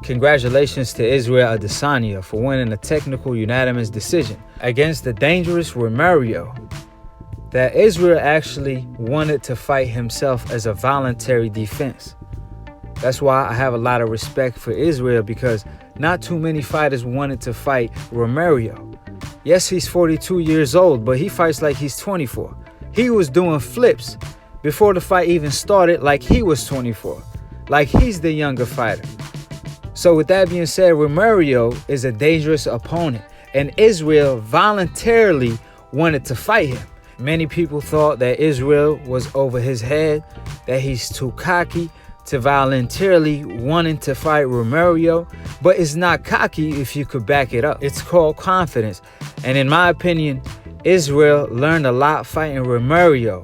Congratulations to Israel Adesanya for winning a technical unanimous decision against the dangerous Romero. That Israel actually wanted to fight himself as a voluntary defense. That's why I have a lot of respect for Israel, because not too many fighters wanted to fight Romero. Yes, he's 42 years old, but he fights like he's 24. He was doing flips before the fight even started like he was 24, like he's the younger fighter. So with that being said, Romero is a dangerous opponent, and Israel voluntarily wanted to fight him. Many people thought that Israel was over his head, that he's too cocky to voluntarily wanting to fight Romero, but it's not cocky if you could back it up. It's called confidence. And in my opinion, Israel learned a lot fighting Romero,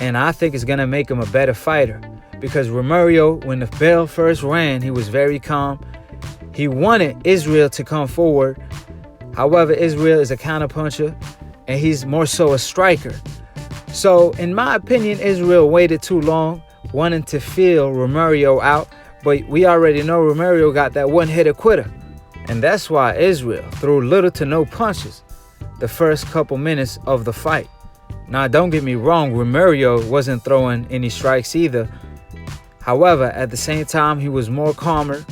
and I think it's gonna make him a better fighter. Because Romero, when the bell first rang, he was very calm. He wanted Israel to come forward. However, Israel is a counterpuncher, and he's more so a striker. So, in my opinion, Israel waited too long, wanting to feel Romero out. But we already know Romero got that one-hitter quitter. And that's why Israel threw little to no punches the first couple minutes of the fight. Now, don't get me wrong, Romero wasn't throwing any strikes either. However, at the same time, he was more calmer.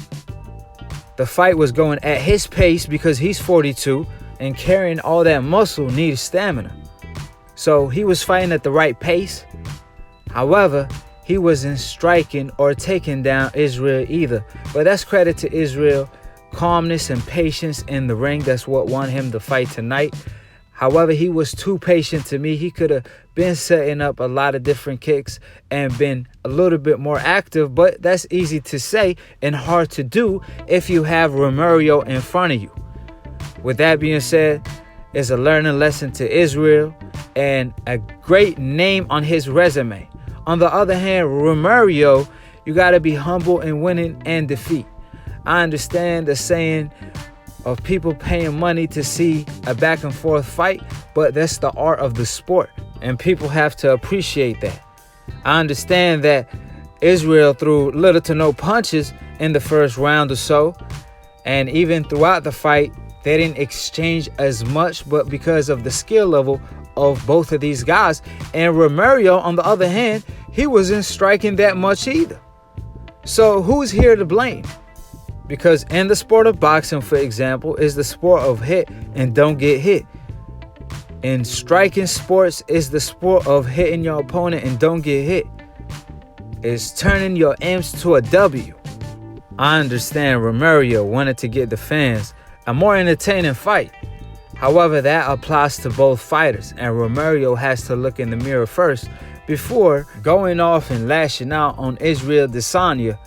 The fight was going at his pace because he's 42, and carrying all that muscle needs stamina. So he was fighting at the right pace. However, he wasn't striking or taking down Israel either. But that's credit to Israel. Calmness and patience in the ring, that's what won him the fight tonight. However, he was too patient to me. He could have been setting up a lot of different kicks and been a little bit more active, but that's easy to say and hard to do if you have Romero in front of you. With that being said, it's a learning lesson to Israel and a great name on his resume. On the other hand, Romero, you got to be humble in winning and defeat. I understand the saying of people paying money to see a back and forth fight, but that's the art of the sport, and people have to appreciate that. I understand that Israel threw little to no punches in the first round or so, and even throughout the fight, they didn't exchange as much, but because of the skill level of both of these guys. And Romero, on the other hand, he wasn't striking that much either. So who's here to blame? Because in the sport of boxing, for example, is the sport of hit and don't get hit. In striking sports is the sport of hitting your opponent and don't get hit. It's turning your M's to a W. I understand Romero wanted to get the fans a more entertaining fight. However, that applies to both fighters, and Romero has to look in the mirror first before going off and lashing out on Israel Adesanya,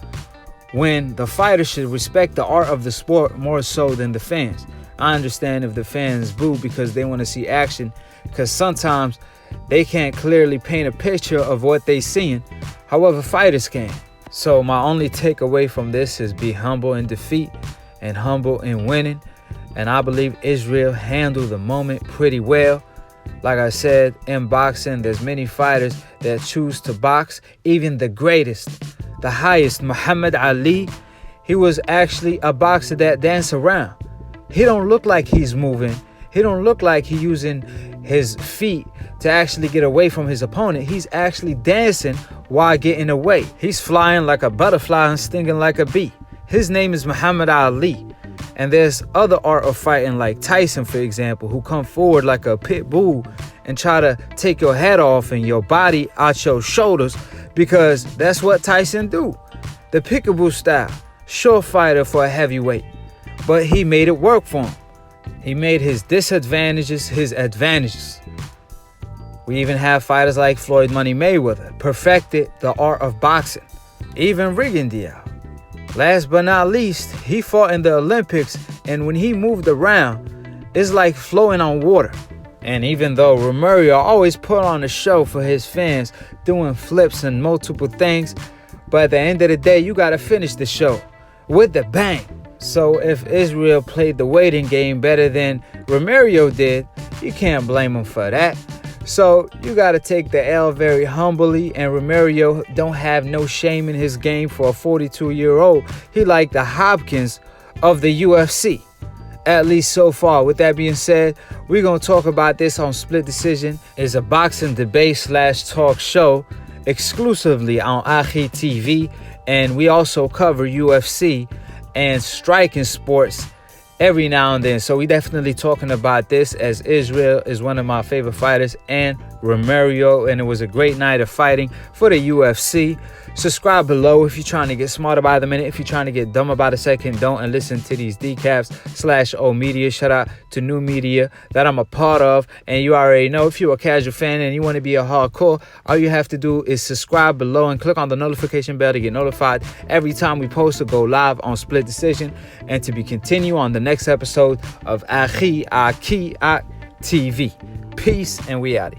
when the fighter should respect the art of the sport more so than the fans. I understand if the fans boo because they want to see action, because sometimes they can't clearly paint a picture of what they're seeing. However, fighters can. So my only takeaway from this is be humble in defeat and humble in winning. And I believe Israel handled the moment pretty well. Like I said, in boxing, there's many fighters that choose to box. Even the greatest, the highest, Muhammad Ali, he was actually a boxer that danced around. He don't look like he's moving. He don't look like he's using his feet to actually get away from his opponent. He's actually dancing while getting away. He's flying like a butterfly and stinging like a bee. His name is Muhammad Ali. And there's other art of fighting like Tyson, for example, who come forward like a pit bull and try to take your head off and your body out your shoulders, because that's what Tyson do. The pickable style, short fighter for a heavyweight. But he made it work for him. He made his disadvantages his advantages. We even have fighters like Floyd Money Mayweather, perfected the art of boxing. Even Rigondeaux. Last but not least, he fought in the Olympics, and when he moved around, it's like flowing on water. And even though Romero always put on a show for his fans, doing flips and multiple things, but at the end of the day, you gotta finish the show with the bang. So if Israel played the waiting game better than Romero did, you can't blame him for that. So you got to take the L very humbly, and Romero don't have no shame in his game for a 42-year-old. He like the Hopkins of the UFC, at least so far. With that being said, we're going to talk about this on Split Decision. It's a boxing debate / talk show exclusively on Akhi TV, and we also cover UFC and striking sports every now and then. So we definitely talking about this, as Israel is one of my favorite fighters, and Romero, and it was a great night of fighting for the UFC. Subscribe below if you're trying to get smarter by the minute. If you're trying to get dumber by the second, don't, and listen to these decaps / O Media. Shout out to new media that I'm a part of. And you already know, if you're a casual fan and you want to be a hardcore, all you have to do is subscribe below and click on the notification bell to get notified every time we post or go live on Split Decision, and to be continue on the next episode of Akhi TV. Peace, and we out.